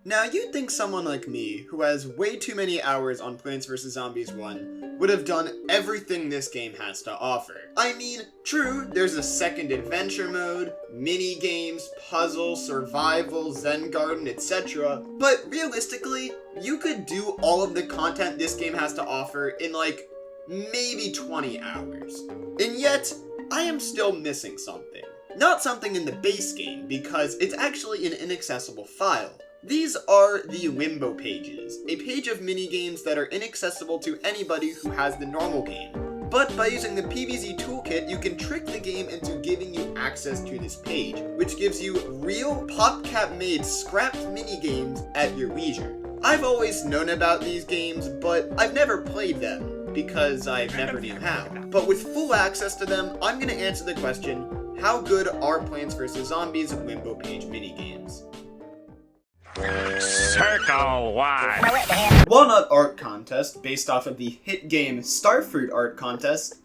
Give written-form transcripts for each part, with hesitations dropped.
Now, you'd think someone like me, who has way too many hours on Plants vs. Zombies 1, would have done everything this game has to offer. I mean, true, there's a second adventure mode, mini-games, puzzle, survival, Zen garden, etc. But realistically, you could do all of the content this game has to offer in like, maybe 20 hours. And yet, I am still missing something. Not something in the base game, because it's actually an inaccessible file. These are the Limbo pages, a page of minigames that are inaccessible to anybody who has the normal game. But by using the PvZ toolkit, you can trick the game into giving you access to this page, which gives you real Popcap-made scrapped minigames at your leisure. I've always known about these games, but I've never played them, because I never knew how. But with full access to them, I'm going to answer the question, how good are Plants vs. Zombies Limbo page minigames? Circle 1. Walnut art contest, based off of the hit game Starfruit art contest,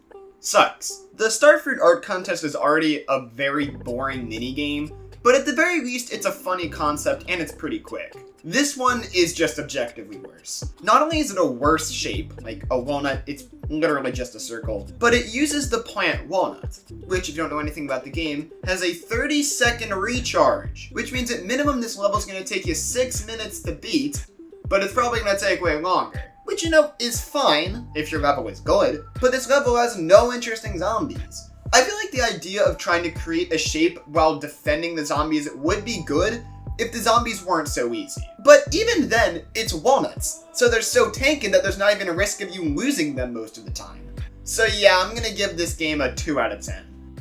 sucks. The Starfruit art contest is already a very boring minigame, but at the very least it's a funny concept and it's pretty quick. This one is just objectively worse. Not only is it a worse shape, like a walnut, it's literally just a circle, but it uses the plant walnut, which, if you don't know anything about the game, has a 30-second recharge, which means at minimum this level is going to take you 6 minutes to beat, but it's probably going to take way longer. Which, you know, is fine if your level is good, but this level has no interesting zombies. I feel like the idea of trying to create a shape while defending the zombies would be good if the zombies weren't so easy. But even then, it's walnuts, so they're so tanky that there's not even a risk of you losing them most of the time. So yeah, I'm gonna give this game a 2 out of 10.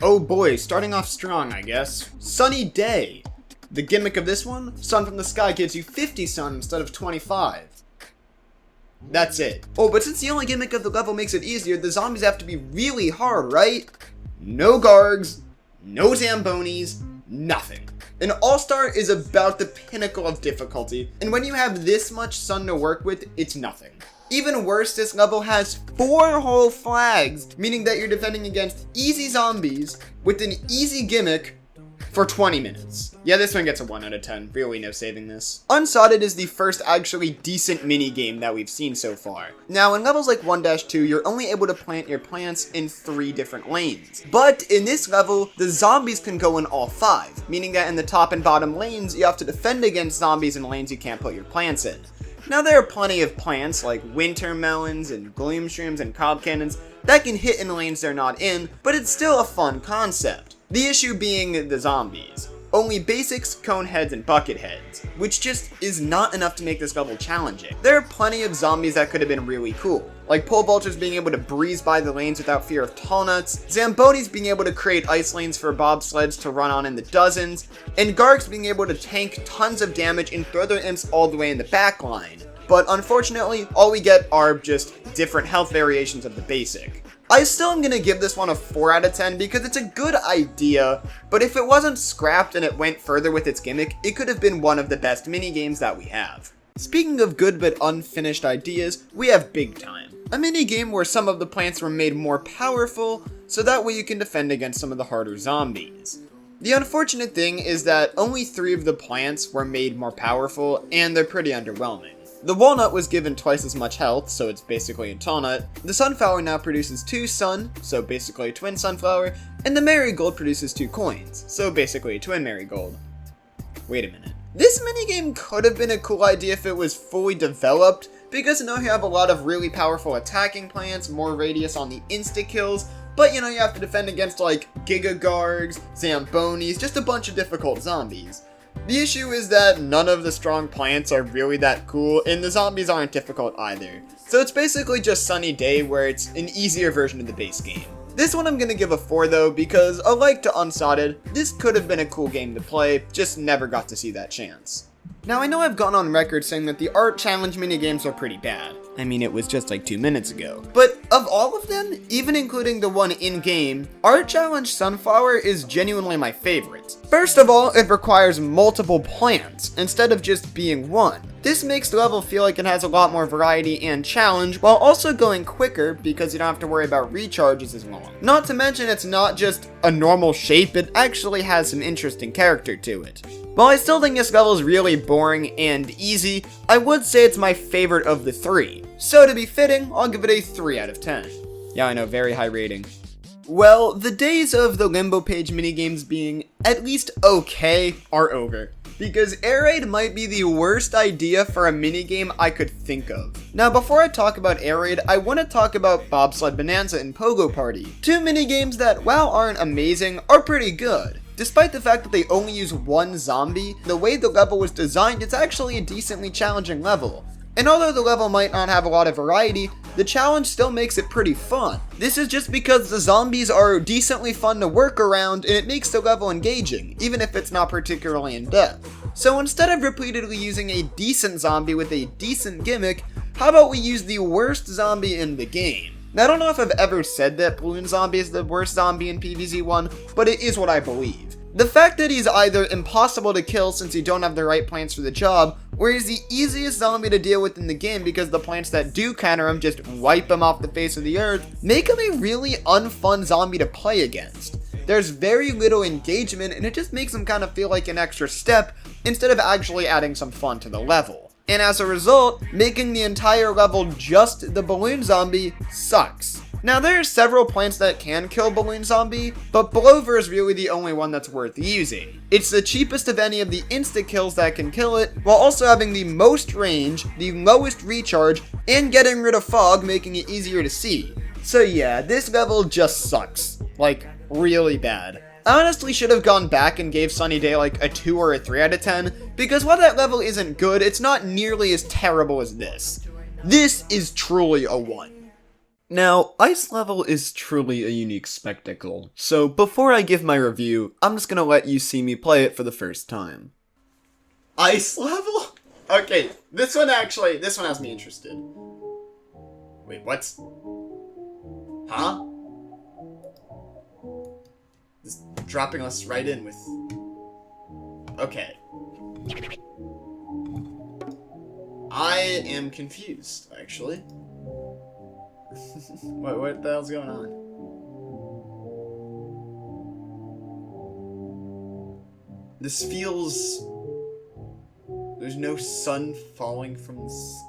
Oh boy, starting off strong, I guess. Sunny Day. The gimmick of this one, sun from the sky gives you 50 sun instead of 25. That's it. Oh, but since the only gimmick of the level makes it easier, the zombies have to be really hard, right? No Gargs, no Zambonis, nothing. An All-Star is about the pinnacle of difficulty, and when you have this much sun to work with, it's nothing. Even worse, this level has 4 whole flags, meaning that you're defending against easy zombies with an easy gimmick for 20 minutes. Yeah, this one gets a 1 out of 10. Really no saving this. Unsodded is the first actually decent minigame that we've seen so far. Now, in levels like 1-2, you're only able to plant your plants in 3 different lanes. But in this level, the zombies can go in all 5, meaning that in the top and bottom lanes, you have to defend against zombies in lanes you can't put your plants in. Now, there are plenty of plants like winter melons and gloom shrooms and cob cannons that can hit in lanes they're not in, but it's still a fun concept. The issue being the zombies. Only basics, cone heads, and bucket heads, which just is not enough to make this level challenging. There are plenty of zombies that could have been really cool, like pole vultures being able to breeze by the lanes without fear of tall nuts, Zambonis being able to create ice lanes for bobsleds to run on in the dozens, and Gargs being able to tank tons of damage and throw their imps all the way in the back line. But unfortunately, all we get are just different health variations of the basic. I still am going to give this one a 4 out of 10 because it's a good idea, but if it wasn't scrapped and it went further with its gimmick, it could have been one of the best minigames that we have. Speaking of good but unfinished ideas, we have Big Time, a minigame where some of the plants were made more powerful, so that way you can defend against some of the harder zombies. The unfortunate thing is that only 3 of the plants were made more powerful, and they're pretty underwhelming. The walnut was given twice as much health, so it's basically a tall nut. The sunflower now produces 2 sun, so basically a twin sunflower, and the marigold produces 2 coins, so basically a twin marigold. Wait a minute. This minigame could have been a cool idea if it was fully developed, because now you have a lot of really powerful attacking plants, more radius on the insta-kills, but you know, you have to defend against like Giga Gargs, Zambonis, just a bunch of difficult zombies. The issue is that none of the strong plants are really that cool, and the zombies aren't difficult either. So it's basically just Sunny Day, where it's an easier version of the base game. This one I'm gonna give a 4 though, because alike to Unsodded, this could have been a cool game to play, just never got to see that chance. Now, I know I've gone on record saying that the art challenge minigames are pretty bad. I mean, it was just like 2 minutes ago. But of all of them, even including the one in-game, Art Challenge Sunflower is genuinely my favorite. First of all, it requires multiple plants, instead of just being one. This makes the level feel like it has a lot more variety and challenge, while also going quicker because you don't have to worry about recharges as long. Not to mention it's not just a normal shape, it actually has some interesting character to it. While I still think this level is really boring and easy, I would say it's my favorite of the three. So to be fitting, I'll give it a 3 out of 10. Yeah, I know, very high rating. Well, the days of the Limbo Page minigames being at least okay are over, because air raid might be the worst idea for a minigame I could think of. Now, before I talk about air raid, I want to talk about Bobsled Bonanza and Pogo Party, two minigames that, while aren't amazing, are pretty good. Despite the fact that they only use one zombie, the way the level was designed, it's actually a decently challenging level. And although the level might not have a lot of variety, the challenge still makes it pretty fun. This is just because the zombies are decently fun to work around and it makes the level engaging, even if it's not particularly in depth. So instead of repeatedly using a decent zombie with a decent gimmick, how about we use the worst zombie in the game? Now I don't know if I've ever said that Balloon Zombie is the worst zombie in PvZ1, but it is what I believe. The fact that he's either impossible to kill since you don't have the right plants for the job, or he's the easiest zombie to deal with in the game because the plants that do counter him just wipe him off the face of the earth, make him a really unfun zombie to play against. There's very little engagement and it just makes him kind of feel like an extra step instead of actually adding some fun to the level. And as a result, making the entire level just the Balloon Zombie sucks. Now there are several plants that can kill Balloon Zombie, but Blover is really the only one that's worth using. It's the cheapest of any of the insta-kills that can kill it, while also having the most range, the lowest recharge, and getting rid of fog, making it easier to see. So yeah, this level just sucks. Like, really bad. I honestly should have gone back and gave Sunny Day like a 2 or a 3 out of 10, because while that level isn't good, it's not nearly as terrible as this. This is truly a 1. Now, Ice Level is truly a unique spectacle, so before I give my review, I'm just gonna let you see me play it for the first time. Ice Level? Okay, this one has me interested. Wait, what? Huh? Just dropping us right in with... Okay. I am confused, actually. What the hell's going on? This feels... There's no sun falling from this...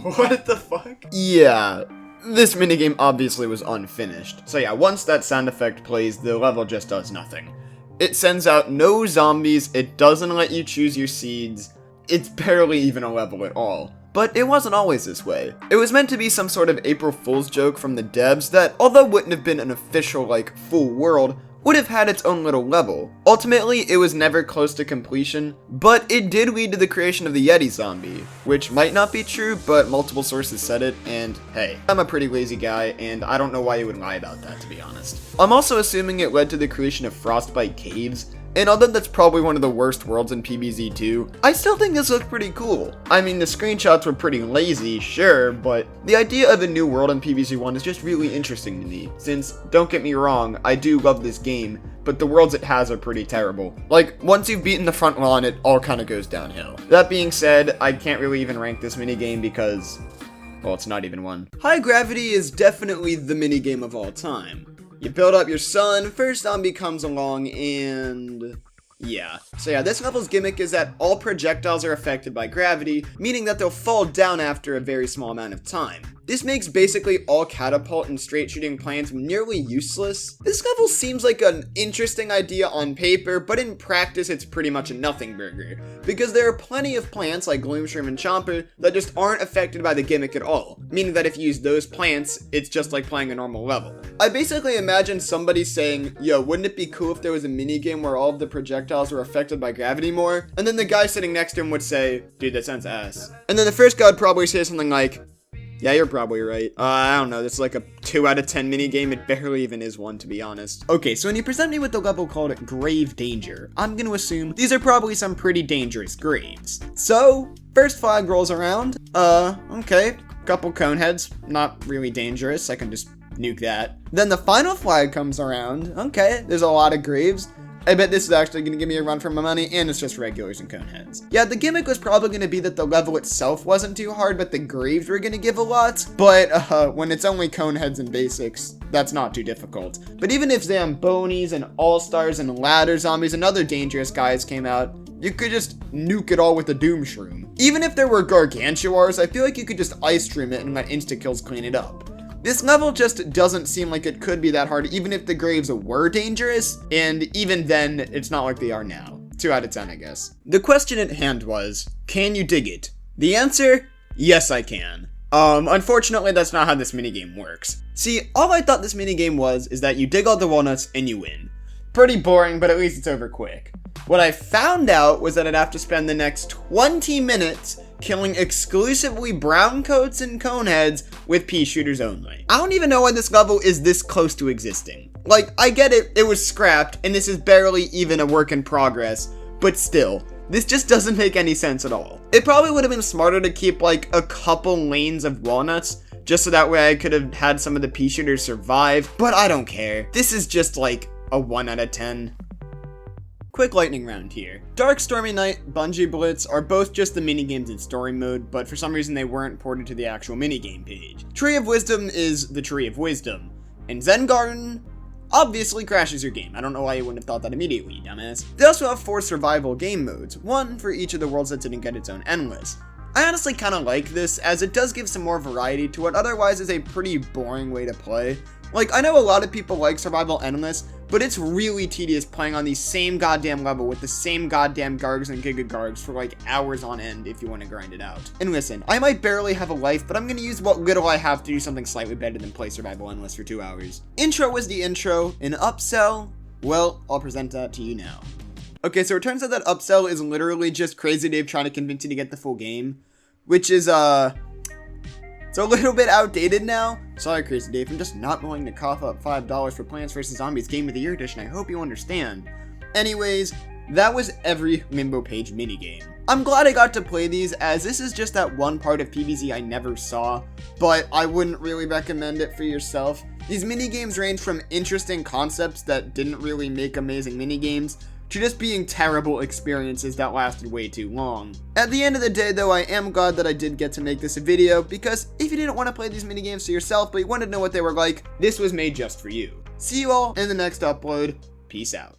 What the fuck? Yeah. This minigame obviously was unfinished, so yeah, once that sound effect plays, the level just does nothing. It sends out no zombies, it doesn't let you choose your seeds, it's barely even a level at all. But it wasn't always this way. It was meant to be some sort of April Fool's joke from the devs that, although wouldn't have been an official, like, full world, would have had its own little level. Ultimately, it was never close to completion, but it did lead to the creation of the Yeti zombie, which might not be true, but multiple sources said it, and hey, I'm a pretty lazy guy, and I don't know why you would lie about that, to be honest. I'm also assuming it led to the creation of Frostbite Caves, and although that's probably one of the worst worlds in PvZ2, I still think this looks pretty cool. I mean, the screenshots were pretty lazy, sure, but the idea of a new world in PvZ1 is just really interesting to me, since, don't get me wrong, I do love this game, but the worlds it has are pretty terrible. Like, once you've beaten the front lawn, it all kind of goes downhill. That being said, I can't really even rank this minigame because, well, it's not even one. High Gravity is definitely the minigame of all time. You build up your sun, first zombie comes along, and... yeah. So yeah, this level's gimmick is that all projectiles are affected by gravity, meaning that they'll fall down after a very small amount of time. This makes basically all catapult and straight shooting plans nearly useless. This level seems like an interesting idea on paper, but in practice it's pretty much a nothing burger, because there are plenty of plants like Gloomshroom and Chomper that just aren't affected by the gimmick at all, meaning that if you use those plants, it's just like playing a normal level. I basically imagine somebody saying, yo, wouldn't it be cool if there was a minigame where all of the projectiles were affected by gravity more? And then the guy sitting next to him would say, dude, that sounds ass. And then the first guy would probably say something like, yeah, you're probably right. I don't know, this is like a 2 out of 10 minigame, it barely even is one, to be honest. Okay, so when you present me with the level called Grave Danger, I'm gonna assume these are probably some pretty dangerous graves. So, first flag rolls around, okay, couple cone heads, not really dangerous, I can just nuke that. Then the final flag comes around. Okay, there's a lot of graves. I bet this is actually going to give me a run for my money, and it's just regulars and coneheads. Yeah, the gimmick was probably going to be that the level itself wasn't too hard, but the graves were going to give a lot. But when it's only coneheads and basics, that's not too difficult. But even if Zambonis and all-stars and ladder zombies and other dangerous guys came out, you could just nuke it all with a doom shroom. Even if there were gargantuars, I feel like you could just ice stream it and let insta-kills clean it up. This level just doesn't seem like it could be that hard, even if the graves were dangerous, and even then, it's not like they are now. 2 out of 10, I guess. The question at hand was, can you dig it? The answer, yes I can. Unfortunately, that's not how this minigame works. See, all I thought this minigame was, is that you dig all the walnuts and you win. Pretty boring, but at least it's over quick. What I found out was that I'd have to spend the next 20 minutes killing exclusively brown coats and coneheads with pea shooters only. I don't even know why this level is this close to existing. Like, I get it, it was scrapped, and this is barely even a work in progress, but still, this just doesn't make any sense at all. It probably would have been smarter to keep like a couple lanes of walnuts, just so that way I could have had some of the pea shooters survive, but I don't care. This is just like a 1 out of 10. Quick lightning round here. Dark Stormy Night, Bungee Blitz are both just the minigames in story mode, but for some reason they weren't ported to the actual minigame page. Tree of Wisdom is the Tree of Wisdom, and Zen Garden obviously crashes your game. I don't know why you wouldn't have thought that immediately, you dumbass. They also have 4 survival game modes, 1 for each of the worlds that didn't get its own endless. I honestly kind of like this, as it does give some more variety to what otherwise is a pretty boring way to play. Like, I know a lot of people like Survival Endless, but it's really tedious playing on the same goddamn level with the same goddamn Gargs and Giga Gargs for like hours on end if you want to grind it out. And listen, I might barely have a life, but I'm gonna use what little I have to do something slightly better than play Survival Endless for 2 hours. Intro was the intro. An upsell? Well, I'll present that to you now. Okay, so it turns out that upsell is literally just Crazy Dave trying to convince you to get the full game, which is, it's a little bit outdated now. Sorry, Crazy Dave, I'm just not willing to cough up $5 for Plants vs. Zombies Game of the Year edition. I hope you understand. Anyways, that was every Limbo Page minigame. I'm glad I got to play these, as this is just that one part of PvZ I never saw, but I wouldn't really recommend it for yourself. These minigames range from interesting concepts that didn't really make amazing minigames, to just being terrible experiences that lasted way too long. At the end of the day though, I am glad that I did get to make this a video, because if you didn't want to play these minigames for yourself, but you wanted to know what they were like, this was made just for you. See you all in the next upload. Peace out.